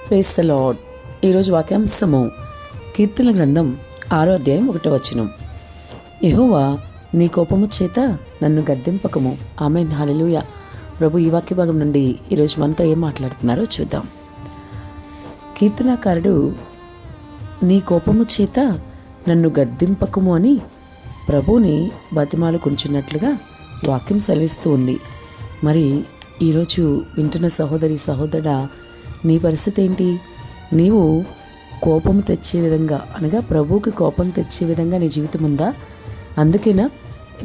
Praise the lord. ఈరోజు వాక్యాంశము కీర్తన గ్రంథం 6వ అధ్యాయం 1వ వచనం. యెహోవా నీ కోపము చేత నన్ను గద్దింపకము. ఆమేన్, హల్లెలూయా. ప్రభు ఈ వాక్య భాగం నుండి ఈరోజు మనతో ఏం మాట్లాడుతున్నారో చూద్దాం. కీర్తనాకారుడు నీ కోపము చేత నన్ను గద్దింపకము అని ప్రభువుని బతిమాలుకుంటున్నట్లుగా వాక్యం సెలవిస్తూ ఉంది. మరి ఈరోజు వింటున్న సహోదరి సహోదరుడా, నీ పరిస్థితి ఏంటి? నీవు కోపం తెచ్చే విధంగా, అనగా ప్రభువుకి కోపం తెచ్చే విధంగా నీ జీవితం ఉందా? అందుకేనా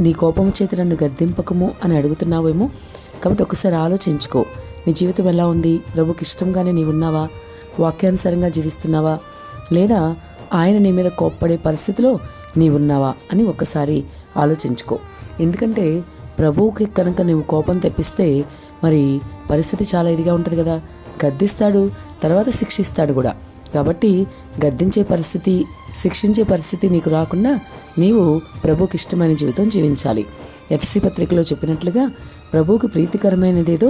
నీ కోపం చేత నన్ను గద్దింపకము అని అడుగుతున్నావేమో. కాబట్టి ఒకసారి ఆలోచించుకో, నీ జీవితం ఎలా ఉంది? ప్రభుకి ఇష్టంగానే నీవు ఉన్నావా? వాక్యానుసారంగా జీవిస్తున్నావా? లేదా ఆయన నీ మీద కోప్పడే పరిస్థితిలో నీవున్నావా అని ఒక్కసారి ఆలోచించుకో. ఎందుకంటే ప్రభువుకి కనుక నువ్వు కోపం తెప్పిస్తే మరి పరిస్థితి చాలా ఇదిగా ఉంటుంది కదా. గద్దిస్తాడు, తర్వాత శిక్షిస్తాడు కూడా. కాబట్టి గద్దించే పరిస్థితి, శిక్షించే పరిస్థితి నీకు రాకుండా నీవు ప్రభువుకి ఇష్టమైన జీవితం జీవించాలి. ఎఫ్ఎస్సీ పత్రికలో చెప్పినట్లుగా ప్రభువుకి ప్రీతికరమైనదేదో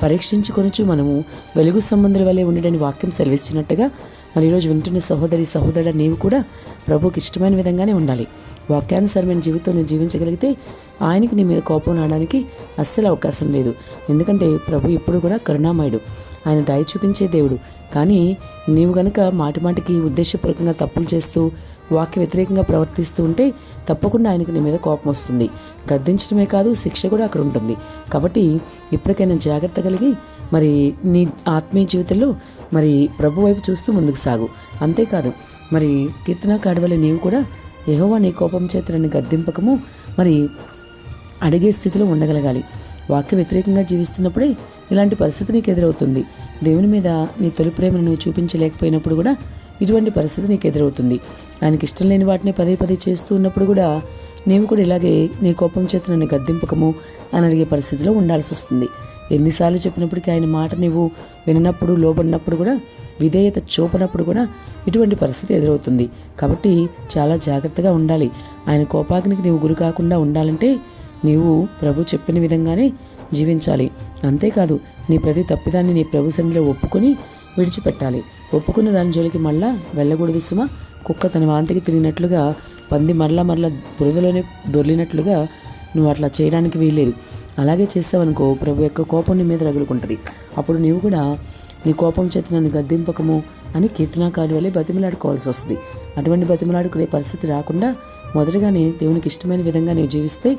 పరీక్షించుకొనుచు మనము వెలుగు సంబంధుల వలె ఉండడని వాక్యం సెలవిస్తున్నట్టుగా మరి ఈరోజు వింటున్న సహోదరి సహోదరుడు, నీవు కూడా ప్రభువుకి ఇష్టమైన విధంగానే ఉండాలి. వాక్యానుసారమైన జీవితం నువ్వు జీవించగలిగితే ఆయనకి నీ మీద కోపం రావడానికి అస్సలు అవకాశం లేదు. ఎందుకంటే ప్రభు ఇప్పుడు కూడా కరుణామయుడు, ఆయన దయ చూపించే దేవుడు. కానీ నీవు గనుక మాటిమాటికి ఉద్దేశపూర్వకంగా తప్పులు చేస్తూ వాక్య వ్యతిరేకంగా ప్రవర్తిస్తూ ఉంటే తప్పకుండా ఆయనకి నీ మీద కోపం వస్తుంది. గద్దించడమే కాదు, శిక్ష కూడా అక్కడ ఉంటుంది. కాబట్టి ఇప్పటికైనా జాగ్రత్త కలిగి మరి నీ ఆత్మీయ జీవితంలో మరి ప్రభు వైపు చూస్తూ ముందుకు సాగు. అంతేకాదు, మరి కీర్తనాకారుడి వల్ల నీవు కూడా యెహోవా నీ కోపం చేత నన్ను గద్దింపకము మరి అడిగే స్థితిలో ఉండగలగాలి. వాక్య వ్యతిరేకంగా జీవిస్తున్నప్పుడే ఇలాంటి పరిస్థితి నీకు ఎదురవుతుంది. దేవుని మీద నీ తొలి ప్రేమను నువ్వు చూపించలేకపోయినప్పుడు కూడా ఇటువంటి పరిస్థితి నీకు ఎదురవుతుంది. ఆయనకి ఇష్టం లేని వాటిని పదే పదే చేస్తూ ఉన్నప్పుడు కూడా నీవు కూడా ఇలాగే నీ కోపం చేత నన్ను గద్దింపకము అని అడిగే పరిస్థితిలో ఉండాల్సి వస్తుంది. ఎన్నిసార్లు చెప్పినప్పటికీ ఆయన మాట నీవు విననప్పుడు, లోబడినప్పుడు కూడా, విధేయత చూపనప్పుడు కూడా ఇటువంటి పరిస్థితి ఎదురవుతుంది. కాబట్టి చాలా జాగ్రత్తగా ఉండాలి. ఆయన కోపాగ్నికి నీవు గురి కాకుండా ఉండాలంటే నీవు ప్రభు చెప్పిన విధంగానే జీవించాలి. అంతేకాదు, నీ ప్రతి తప్పిదాన్ని నీ ప్రభు సన్నిధిలో ఒప్పుకొని విడిచిపెట్టాలి. ఒప్పుకున్న దాని జోలికి మళ్ళా వెళ్ళకూడదు సుమా. కుక్క తన వాంతికి తిరిగినట్లుగా, పంది మరలా బురదలోనే దొర్లినట్లుగా నువ్వు అట్లా చేయడానికి వీల్లేదు. అలాగే చేసావనుకో ప్రభు యొక్క కోపం నీ మీద రగులుకుంటుంది. అప్పుడు నీవు కూడా నీ కోపం చేత నన్ను గద్దింపకము అని కీర్తనాకారుడి వల్లే బతిమలాడుకోవాల్సి వస్తుంది. అటువంటి బతిమలాడుకునే పరిస్థితి రాకుండా మొదటగానే దేవునికి ఇష్టమైన విధంగా నీవు జీవిస్తే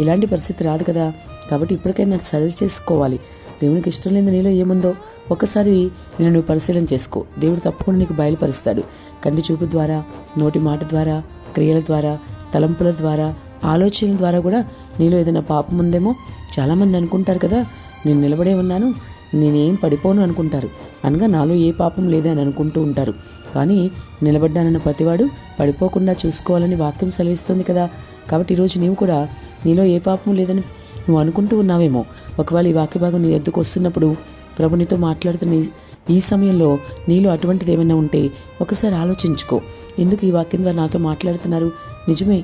ఇలాంటి పరిస్థితి రాదు కదా. కాబట్టి ఇప్పటికైనా సరి చేసుకోవాలి. దేవునికి ఇష్టం లేని నీలో ఏముందో ఒక్కసారి నేను నువ్వు పరిశీలన చేసుకో. దేవుడు తప్పకుండా నీకు బయలుపరుస్తాడు. కంటి చూపు ద్వారా, నోటి మాట ద్వారా, క్రియల ద్వారా, తలంపుల ద్వారా, ఆలోచనల ద్వారా కూడా నీలో ఏదైనా పాపం ఉందేమో. చాలామంది అనుకుంటారు కదా, నేను నిలబడే ఉన్నాను, నేనేం పడిపోను అనుకుంటారు. అనగా నాలో ఏ పాపం లేదని అనుకుంటూ ఉంటారు. కానీ నిలబడ్డానన్న ప్రతివాడు పడిపోకుండా చూసుకోవాలని వాక్యం సెలవిస్తుంది కదా. కాబట్టి ఈరోజు నీవు కూడా నీలో ఏ పాపం లేదని నువ్వు అనుకుంటూ ఉన్నావేమో. ఒకవేళ ఈ వాక్య భాగం నీ ఎద్దుకు వస్తున్నప్పుడు ప్రభు నీతో మాట్లాడుతున్న ఈ సమయంలో నీలో అటువంటిది ఏమైనా ఉంటే ఒకసారి ఆలోచించుకో. ఎందుకు ఈ వాక్యం ద్వారా నాతో మాట్లాడుతున్నారు? నిజమే,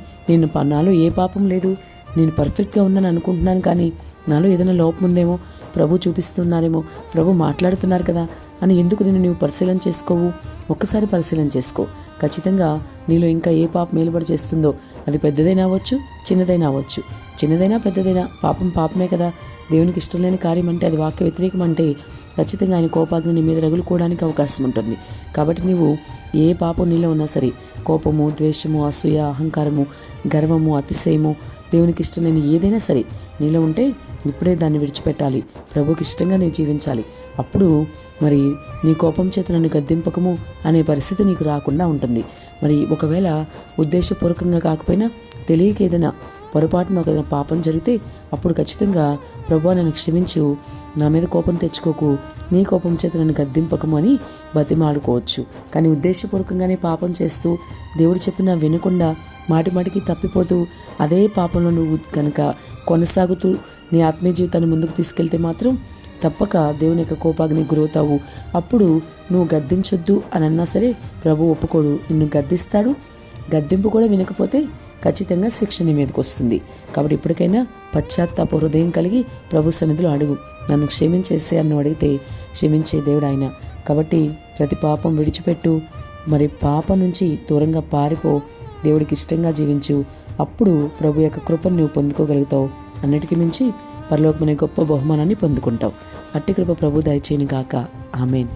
నాలో ఏ పాపం లేదు, నేను పర్ఫెక్ట్గా ఉన్నాను అనుకుంటున్నాను. కానీ నాలో ఏదైనా లోపం ఉందేమో, ప్రభు చూపిస్తున్నారేమో, ప్రభు మాట్లాడుతున్నారు కదా అని ఎందుకు నీవు పరిశీలన చేసుకోవు? ఒక్కసారి పరిశీలన చేసుకో. ఖచ్చితంగా నీలో ఇంకా ఏ పాపం మేలుబడి చేస్తుందో, అది పెద్దదైనా అవ్వచ్చు, చిన్నదైనా అవ్వచ్చు. చిన్నదైనా పెద్దదైనా పాపం పాపమే కదా. దేవునికి ఇష్టం లేని కార్యం అంటే, అది వాక్య వ్యతిరేకం అంటే ఖచ్చితంగా ఆయన కోపాగ్ని నీ మీద రగులుకోవడానికి అవకాశం ఉంటుంది. కాబట్టి నీవు ఏ పాపం నీలో ఉన్నా సరే, కోపము, ద్వేషము, అసూయ, అహంకారము, గర్వము, అతిశయము, దేవునికి ఇష్టం లేని ఏదైనా సరే నీలో ఉంటే ఇప్పుడే దాన్ని విడిచిపెట్టాలి. ప్రభుకి ఇష్టంగా నీవు జీవించాలి. అప్పుడు మరి నీ కోపం చేత నన్ను గద్దింపకము అనే పరిస్థితి నీకు రాకుండా ఉంటుంది. మరి ఒకవేళ ఉద్దేశపూర్వకంగా కాకపోయినా తెలియక ఏదైనా పొరపాటున ఏదైనా పాపం జరిగితే అప్పుడు ఖచ్చితంగా ప్రభువా నన్ను క్షమించు, నా మీద కోపం తెచ్చుకోకు, నీ కోపం చేత నన్ను గద్దింపకము అని బతిమాలుకోవచ్చు. కానీ ఉద్దేశపూర్వకంగానే పాపం చేస్తూ దేవుడు చెప్పినా వినకుండా మాటిమాటికి తప్పిపోతూ అదే పాపంలో నువ్వు కనుక కొనసాగుతూ నీ ఆత్మీయ జీవితాన్ని ముందుకు తీసుకెళ్తే మాత్రం తప్పక దేవుని యొక్క కోపాగ్ని గురవుతావు. అప్పుడు నువ్వు గద్దించొద్దు అని అన్నా సరే ప్రభు ఒప్పుకోడు, నిన్ను గద్దిస్తాడు. గద్దింపు కూడా వినకపోతే ఖచ్చితంగా శిక్ష నీ మీదకి వస్తుంది. కాబట్టి ఇప్పటికైనా పశ్చాత్తాప హృదయం కలిగి ప్రభు సన్నిధిలో అడుగు, నన్ను క్షమించేసే అని అడిగితే క్షమించే దేవుడు ఆయన. కాబట్టి ప్రతి పాపం విడిచిపెట్టు, మరి పాపం నుంచి దూరంగా పారిపో, దేవుడికి ఇష్టంగా జీవించు. అప్పుడు ప్రభు యొక్క కృపను నువ్వు పొందుకోగలుగుతావు. అన్నిటికీ మించి పరలోకమనే గొప్ప బహుమానాన్ని పొందుకుంటావు. అట్టి కృప ప్రభు దయచేయను గాక. ఆమేన్.